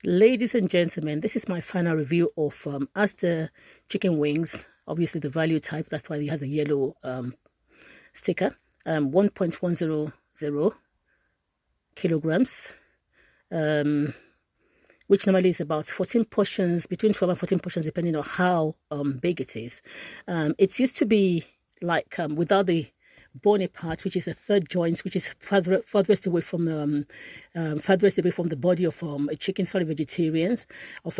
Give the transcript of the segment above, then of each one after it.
Ladies and gentlemen, this is my final review of Asda Chicken Wings. Obviously the value type, that's why it has a yellow sticker. 1.100 kilograms, which normally is about 14 portions, between 12 and 14 portions, depending on how big it is. It used to be like without the bony part, which is a third joint, which is farthest away from the body of a chicken. Sorry, vegetarians of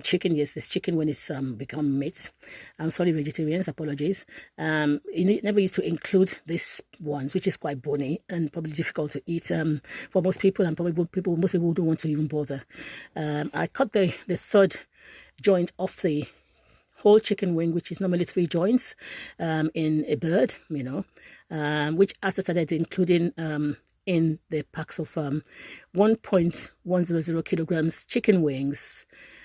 chicken. Yes, it's chicken when it's become meat. I'm sorry, vegetarians. Apologies. It never used to include these ones, which is quite bony and probably difficult to eat for most people, and probably most people don't want to even bother. I cut the third joint off the whole chicken wing, which is normally 3 joints in a bird, which Asda started including in the packs of 1.100 kilograms chicken wings,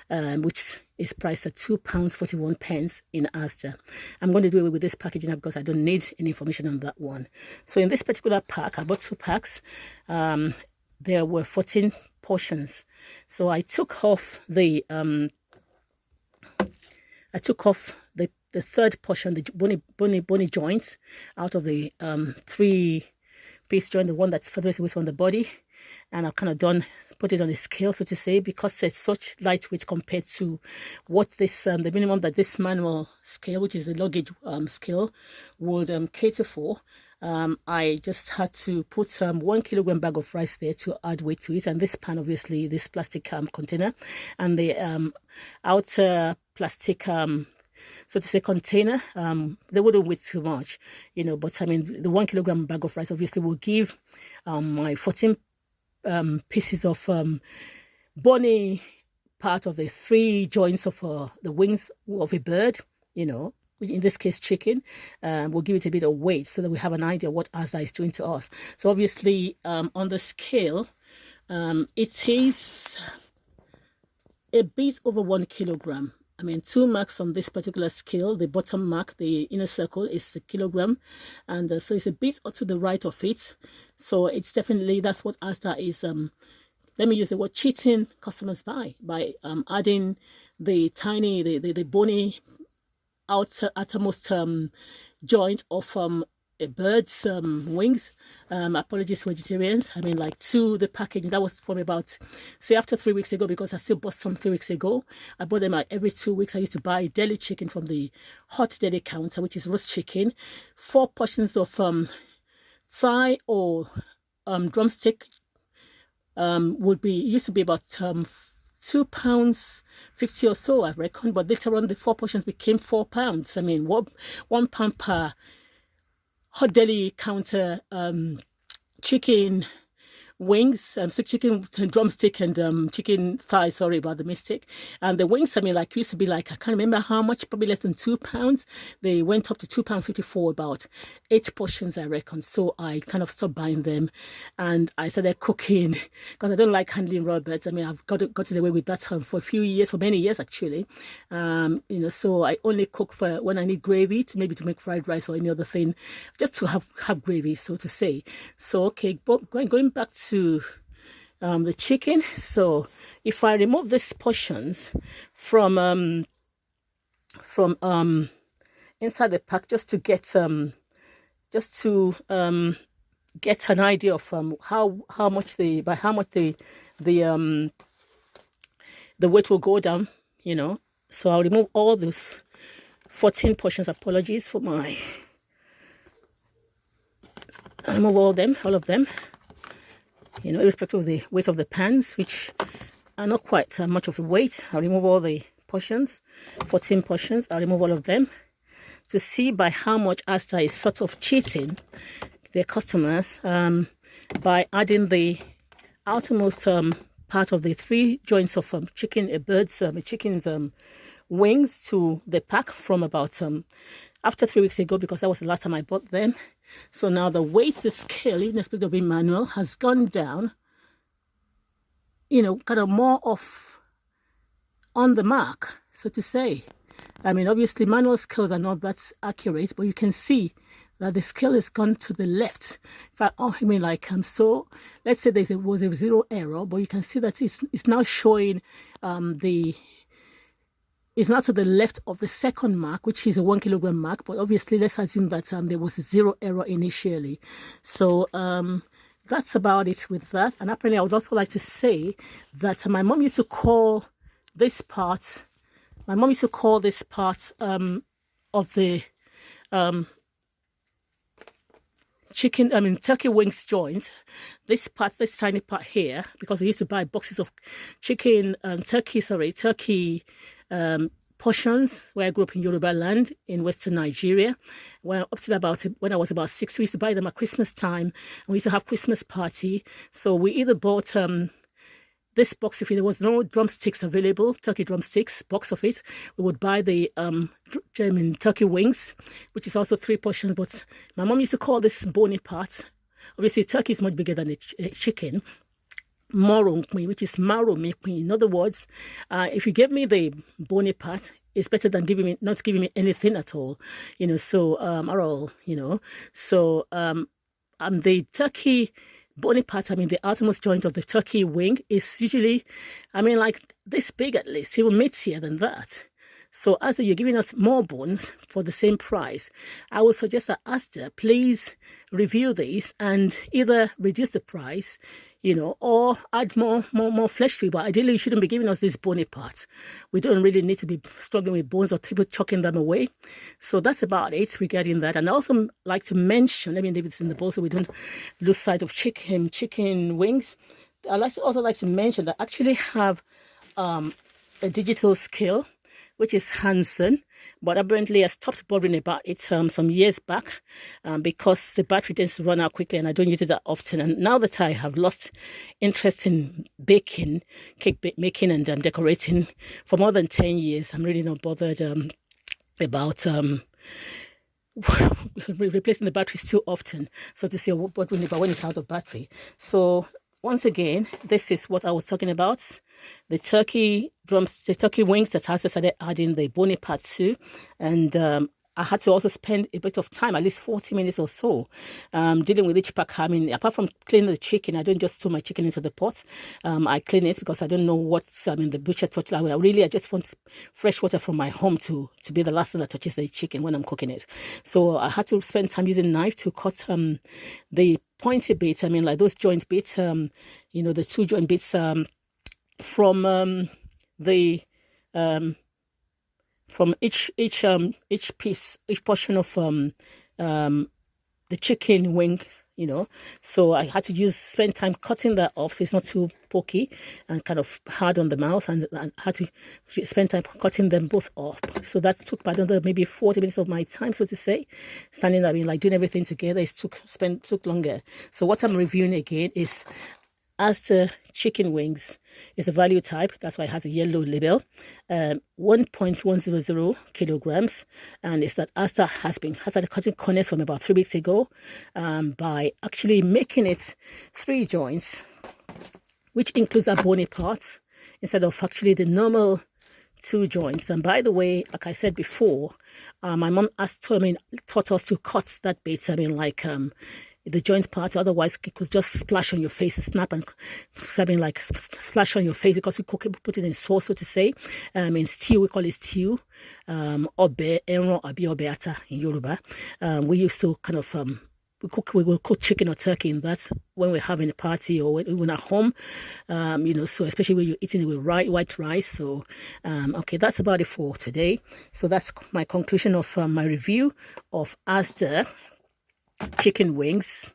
which is priced at £2.41 in Asda. I'm going to do away with this packaging now because I don't need any information on that one. So in this particular pack, I bought 2 packs. There were 14 portions. So I took off the the third portion, the bony joints, out of the 3-piece joint, the one that's furthest away from the body, and I've kind of put it on the scale, so to say, because it's such lightweight compared to what this the minimum that this manual scale, which is a luggage scale, would cater for. I just had to put 1 kilogram bag of rice there to add weight to it, and this pan, obviously, this plastic container, and the outer plastic so to say container, they wouldn't weigh too much, but I mean the 1 kilogram bag of rice obviously will give my 14 pieces of bony part of the 3 joints of the wings of a bird, which in this case chicken. We'll give it a bit of weight so that we have an idea what Asda is doing to us. So obviously on the scale, it is a bit over 1 kilogram. I mean, 2 marks on this particular scale. The bottom mark, the inner circle, is a kilogram, and so it's a bit to the right of it. So it's definitely, that's what Asda is let me use the word, cheating customers by adding the tiny, the bony outermost joint of a bird's wings. Apologies, vegetarians. I mean, like, to the packaging, that was from about, say, after 3 weeks ago, because I still bought some 3 weeks ago. I bought them every 2 weeks. I used to buy deli chicken from the hot deli counter, which is roast chicken. 4 portions of thigh or drumstick used to be about £2.50 or so, I reckon, but later on the 4 portions became £4. I mean, £1 per hot deli counter chicken wings, so chicken drumstick and chicken thigh. Sorry about the mistake. And the wings, I mean, like, used to be like, I can't remember how much, probably less than £2. They went up to £2.50 for about 8 portions, I reckon. So I kind of stopped buying them, and I started cooking because I don't like handling raw birds. I mean, I've gotten away with that for a few years, for many years actually. So I only cook for when I need gravy, maybe to make fried rice or any other thing, just to have gravy, so to say. So okay, but going back to the chicken. So if I remove these portions from inside the pack, just to get an idea of how much the weight will go down, so I'll remove all those 14 portions. Apologies for my, I'll remove all of them, irrespective of the weight of the pans, which are not quite much of a weight. I'll remove all the portions, 14 portions. I'll remove all of them to see by how much Asda is sort of cheating their customers by adding the outermost part of the 3 joints of a chicken's wings to the pack from about after 3 weeks ago, because that was the last time I bought them. So now the weight, the scale, even the being manual, has gone down, kind of more off on the mark, so to say. I mean, obviously manual scales are not that accurate, but you can see that the scale has gone to the left. In fact, oh, I mean, like so let's say was a 0 error, but you can see that it's now showing it's now to the left of the second mark, which is a 1 kilogram mark. But obviously, let's assume that there was a 0 error initially. So that's about it with that. And apparently, I would also like to say that my mom used to call this part. My mom used to call this part of the turkey wings joint, this tiny part here, because I used to buy boxes of turkey portions where I grew up in Yoruba land in Western Nigeria. When I was about 6, we used to buy them at Christmas time, and we used to have Christmas party. So we either bought this box, if there was no drumsticks available, turkey drumsticks, box of it, we would buy the turkey wings, which is also 3 portions. But my mom used to call this bony part. Obviously, turkey is much bigger than a chicken. Which is marrow. In other words, if you give me the bony part, it's better than not giving me anything at all. So the turkey bony part, the outermost joint of the turkey wing is usually, like this big at least, even meatier than that. So as you're giving us more bones for the same price, I would suggest that Asda, please review these and either reduce the price, or add more flesh to it. But ideally, you shouldn't be giving us this bony part. We don't really need to be struggling with bones or people chucking them away. So that's about it regarding that. And I also like to mention, let me leave this in the bowl so we don't lose sight of chicken wings. I also like to mention that I actually have a digital scale, which is Hansen, but apparently I stopped bothering about it some years back because the battery tends to run out quickly and I don't use it that often. And now that I have lost interest in baking, cake making and decorating for more than 10 years, I'm really not bothered about replacing the batteries too often, so to say, but when it's out of battery. So once again, this is what I was talking about. The turkey wings that I started adding the bony part to, and I had to also spend a bit of time, at least 40 minutes or so, dealing with each pack. Apart from cleaning the chicken, I don't just throw my chicken into the pot. I clean it because I don't know what's the butcher touched. I just want fresh water from my home to be the last thing that touches the chicken when I'm cooking it. So I had to spend time using a knife to cut the pointy bits. Like those joint bits. The 2 joint bits. From each portion of the chicken wings, so I had to spend time cutting that off so it's not too pokey and kind of hard on the mouth, and I had to spend time cutting them both off. So that took about another maybe 40 minutes of my time, so to say, standing there, doing everything together. It took longer. So what I'm reviewing again is Asda Chicken Wings. Is a value type, that's why it has a yellow label, 1.100 kilograms, and it's that Asda has started cutting corners from about 3 weeks ago by actually making it 3 joints, which includes a bony part instead of actually the normal 2 joints. And by the way, like I said before, my mom taught us to cut that bit, the joint part, otherwise it could just splash on your face and snap and splash on your face, because we put it in sauce, so to say. In stew, we call it stew, obe, enro, abi obeata in Yoruba. We used to kind of we will cook chicken or turkey in that when we're having a party or when we're at home, so especially when you're eating it with white rice. So okay, that's about it for today. So that's my conclusion of my review of Asda Chicken Wings,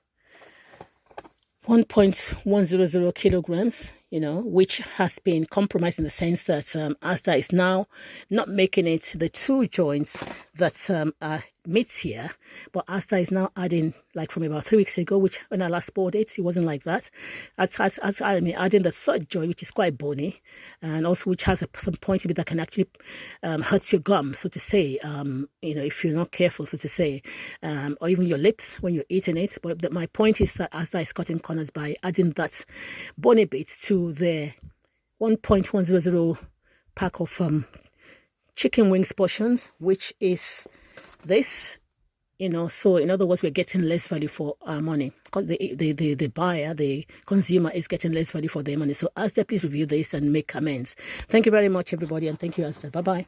1.100 kilograms, which has been compromised in the sense that Asda is now not making it the 2 joints that are meatier, but Asda is now adding, like from about 3 weeks ago, which when I last bought it wasn't like that. Adding the 3rd joint, which is quite bony, and also which has some pointy bit that can actually hurt your gum, so to say, if you're not careful, so to say, or even your lips when you're eating it. But my point is that Asda is cutting corners by adding that bony bit to the 1.100 pack of chicken wings portions, which is this You know, so in other words, we're getting less value for our money because the buyer, the consumer is getting less value for their money. So Asda, please review this and make comments. Thank you very much, everybody, and thank you, Asda. Bye-bye.